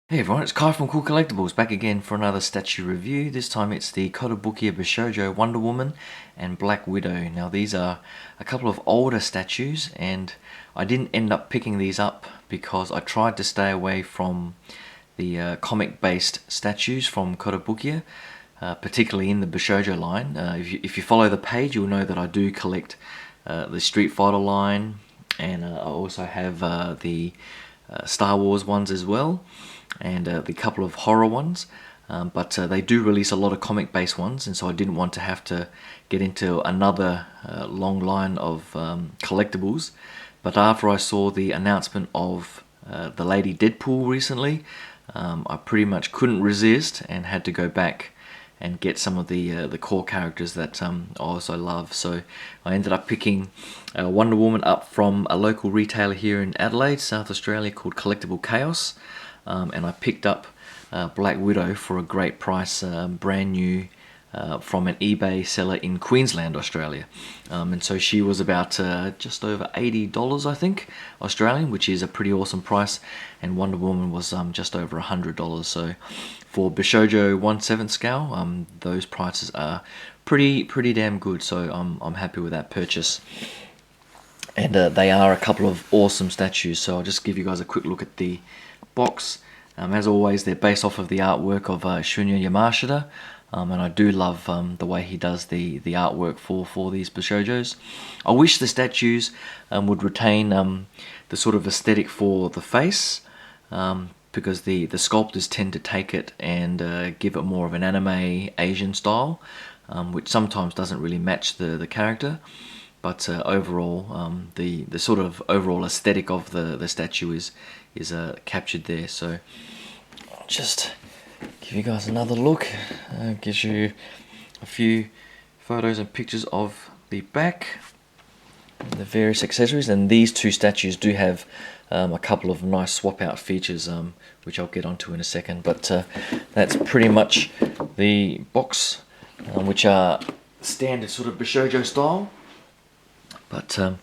Hey everyone, it's Kai from Kool Collectibles back again for another statue review. This time it's the Kotobukiya Bishoujo Wonder Woman and Black Widow. Now these are a couple of older statues and I didn't end up picking these up because I tried to stay away from the comic based statues from Kotobukiya, particularly in the Bishoujo line. If you follow the page, you'll know that I do collect the Street Fighter line, and I also have the Star Wars ones as well, and the couple of horror ones, but they do release a lot of comic based ones, and so I didn't want to have to get into another long line of collectibles. But after I saw the announcement of the Lady Deadpool recently, I pretty much couldn't resist and had to go back and get some of the core characters that I also love. So I ended up picking Wonder Woman up from a local retailer here in Adelaide, South Australia, called Collectible Chaos, and I picked up Black Widow for a great price, brand new, from an eBay seller in Queensland, Australia. And so she was about just over $80, I think, Australian, which is a pretty awesome price. And Wonder Woman was just over $100. So for Bishoujo 1/7 scale, those prices are pretty damn good. So I'm happy with that purchase. And they are a couple of awesome statues. So I'll just give you guys a quick look at the box. As always, they're based off of the artwork of Shunya Yamashita. And I do love the way he does the artwork for these Bishoujos. I wish the statues would retain the sort of aesthetic for the face, because the sculptors tend to take it and give it more of an anime Asian style, which sometimes doesn't really match the character. But overall, the sort of overall aesthetic of the statue is captured there. So just give you guys another look. Gives you a few photos and pictures of the back, the various accessories, and these two statues do have a couple of nice swap out features, which I'll get onto in a second. But that's pretty much the box, which are standard sort of Bishoujo style. But I'll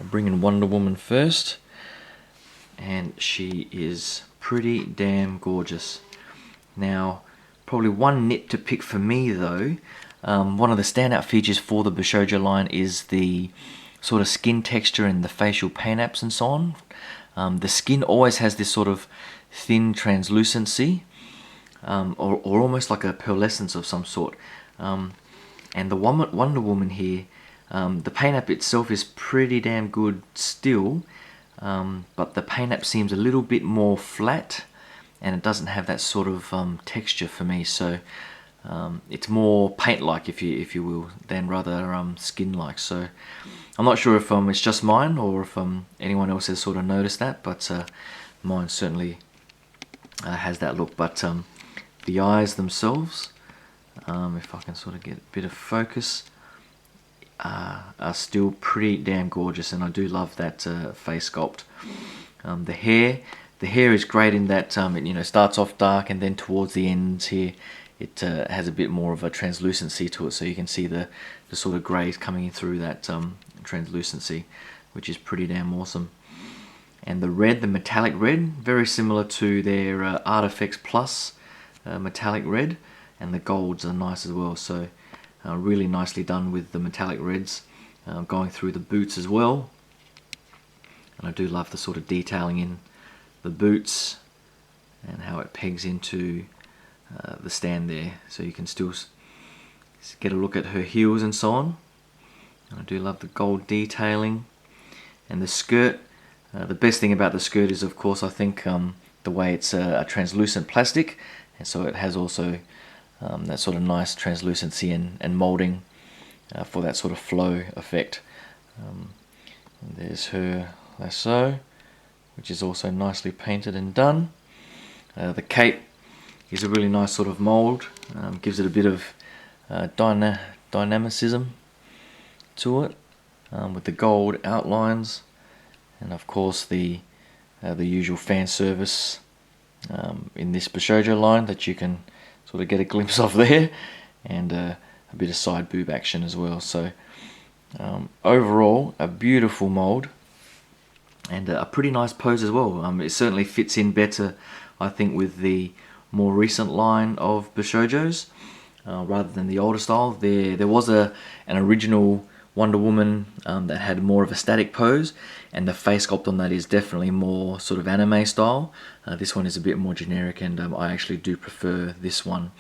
bring in Wonder Woman first, and she is pretty damn gorgeous. Now, probably one nit to pick for me though, one of the standout features for the Bishoujo line is the sort of skin texture and the facial paint apps and so on. The skin always has this sort of thin translucency, or almost like a pearlescence of some sort. And the Wonder Woman here, the paint app itself is pretty damn good still, but the paint app seems a little bit more flat, and it doesn't have that sort of texture for me. So it's more paint-like, if you will, than rather skin-like. So I'm not sure if it's just mine or if anyone else has sort of noticed that, but mine certainly has that look. But the eyes themselves, if I can sort of get a bit of focus, are still pretty damn gorgeous, and I do love that face sculpt. The hair is great in that it starts off dark, and then towards the ends here it has a bit more of a translucency to it, so you can see the sort of greys coming in through that translucency, which is pretty damn awesome. And the red, the metallic red, very similar to their Artifacts Plus metallic red, and the golds are nice as well. So really nicely done with the metallic reds going through the boots as well. And I do love the sort of detailing in the boots and how it pegs into the stand there, so you can still get a look at her heels and so on. And I do love the gold detailing. And the skirt, the best thing about the skirt is, of course, I think the way it's a translucent plastic, and so it has also that sort of nice translucency and moulding for that sort of flow effect. There's her lasso, which is also nicely painted and done. The cape is a really nice sort of mould, gives it a bit of dynamicism to it, with the gold outlines, and of course the usual fan service in this Bishoujo line that you can sort of get a glimpse of there, and a bit of side boob action as well. So overall, a beautiful mould, and a pretty nice pose as well. It certainly fits in better I think, with the more recent line of Bishoujos, rather than the older style. There was an original Wonder Woman that had more of a static pose, and the face sculpt on that is definitely more sort of anime style. This one is a bit more generic, and I actually do prefer this one.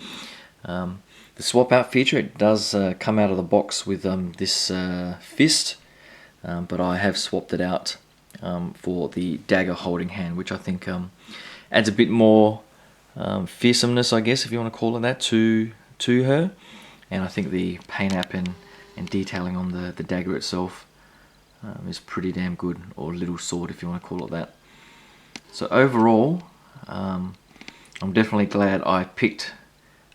The swap out feature, it does come out of the box with this fist, but I have swapped it out for the dagger holding hand, which I think adds a bit more fearsomeness, I guess, if you want to call it that, to her. And I think the paint app and detailing on the dagger itself is pretty damn good, or little sword if you want to call it that. So overall, I'm definitely glad I picked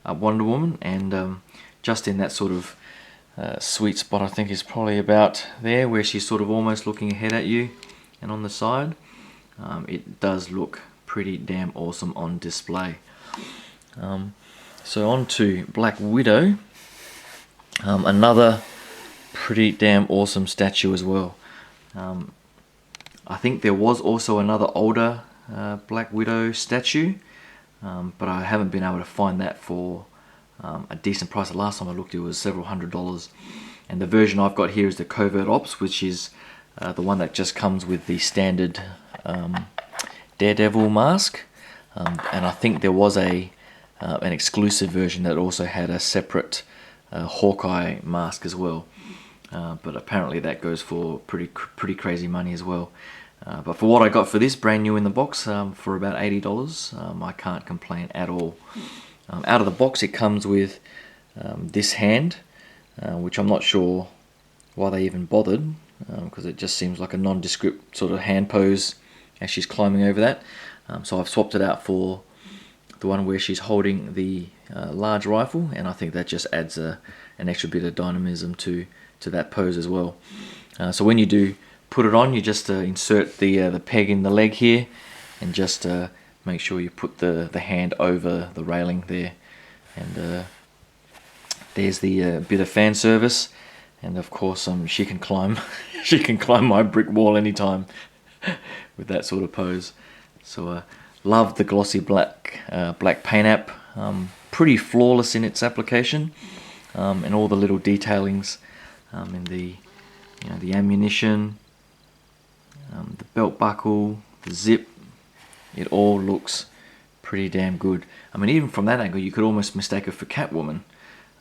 up Wonder Woman, and just in that sort of sweet spot, I think, is probably about there, where she's sort of almost looking ahead at you and on the side. It does look pretty damn awesome on display. So on to Black Widow, another pretty damn awesome statue as well. I think there was also another older Black Widow statue, but I haven't been able to find that for a decent price. The last time I looked, it was several $100s, and the version I've got here is the Covert Ops, which is the one that just comes with the standard Daredevil mask, and I think there was an exclusive version that also had a separate Hawkeye mask as well, but apparently that goes for pretty crazy money as well. But for what I got for this, brand new in the box, for about $80, I can't complain at all. Out of the box, it comes with this hand, which I'm not sure why they even bothered, because it just seems like a nondescript sort of hand pose as she's climbing over that. So I've swapped it out for the one where she's holding the large rifle, and I think that just adds an extra bit of dynamism to that pose as well. So when you do put it on, you just insert the peg in the leg here, and just make sure you put the hand over the railing there, and there's the bit of fan service. And of course, she can climb she can climb my brick wall anytime with that sort of pose. So love the glossy black paint app, pretty flawless in its application, and all the little detailings in the the ammunition, the belt buckle, the zip. It all looks pretty damn good. I mean, even from that angle, you could almost mistake her for Catwoman.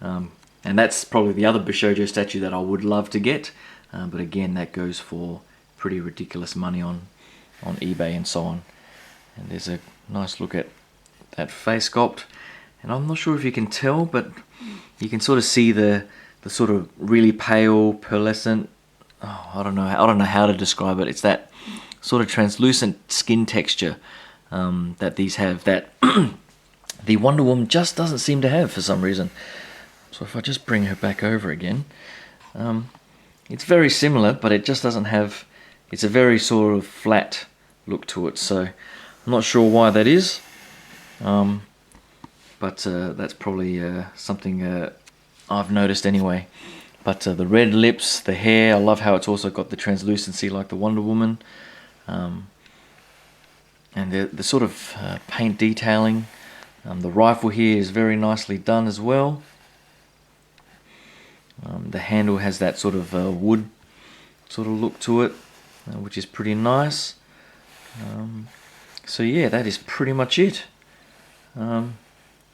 And that's probably the other Bishoujo statue that I would love to get. But again, that goes for pretty ridiculous money on eBay and so on. And there's a nice look at that face sculpt. And I'm not sure if you can tell, but you can sort of see the sort of really pale, pearlescent, I don't know how to describe it. It's that sort of translucent skin texture that these have, that the Wonder Woman just doesn't seem to have for some reason. So if I just bring her back over again, it's very similar, but it just doesn't have, it's a very sort of flat look to it. So I'm not sure why that is, but that's probably something I've noticed anyway. But the red lips, the hair, I love how it's also got the translucency like the Wonder Woman. And the sort of paint detailing. The rifle here is very nicely done as well. The handle has that sort of wood sort of look to it, which is pretty nice. So yeah, that is pretty much it. I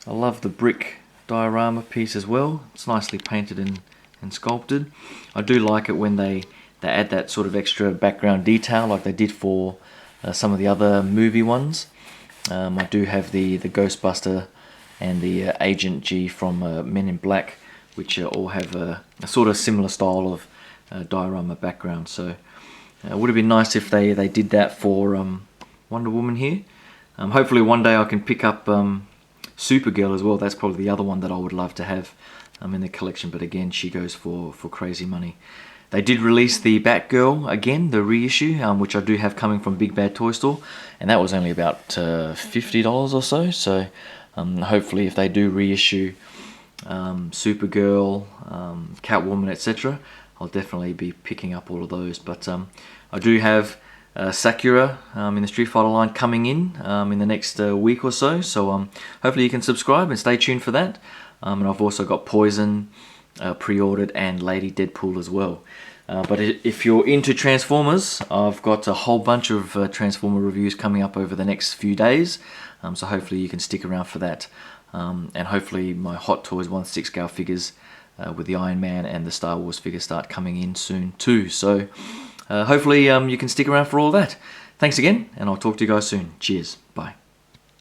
love the brick diorama piece as well. It's nicely painted and sculpted. I do like it when they add that sort of extra background detail like they did for some of the other movie ones. I do have the Ghostbuster and the Agent G from Men in Black, which all have a sort of similar style of diorama background. So it would have been nice if they did that for Wonder Woman here. Hopefully one day I can pick up Supergirl as well. That's probably the other one that I would love to have in the collection, but again, she goes for crazy money. They did release the Batgirl again, the reissue, which I do have coming from Big Bad Toy Store, and that was only about $50 or so. So hopefully if they do reissue Supergirl, Catwoman, etc., I'll definitely be picking up all of those. But I do have Sakura in the Street Fighter line coming in the next week or so. So hopefully you can subscribe and stay tuned for that. And I've also got Poison pre-ordered and Lady Deadpool as well. But if you're into Transformers, I've got a whole bunch of Transformer reviews coming up over the next few days. So hopefully you can stick around for that. And hopefully my Hot Toys 1/6 scale figures with the Iron Man and the Star Wars figures start coming in soon too. So hopefully you can stick around for all that. Thanks again, and I'll talk to you guys soon. Cheers. Bye.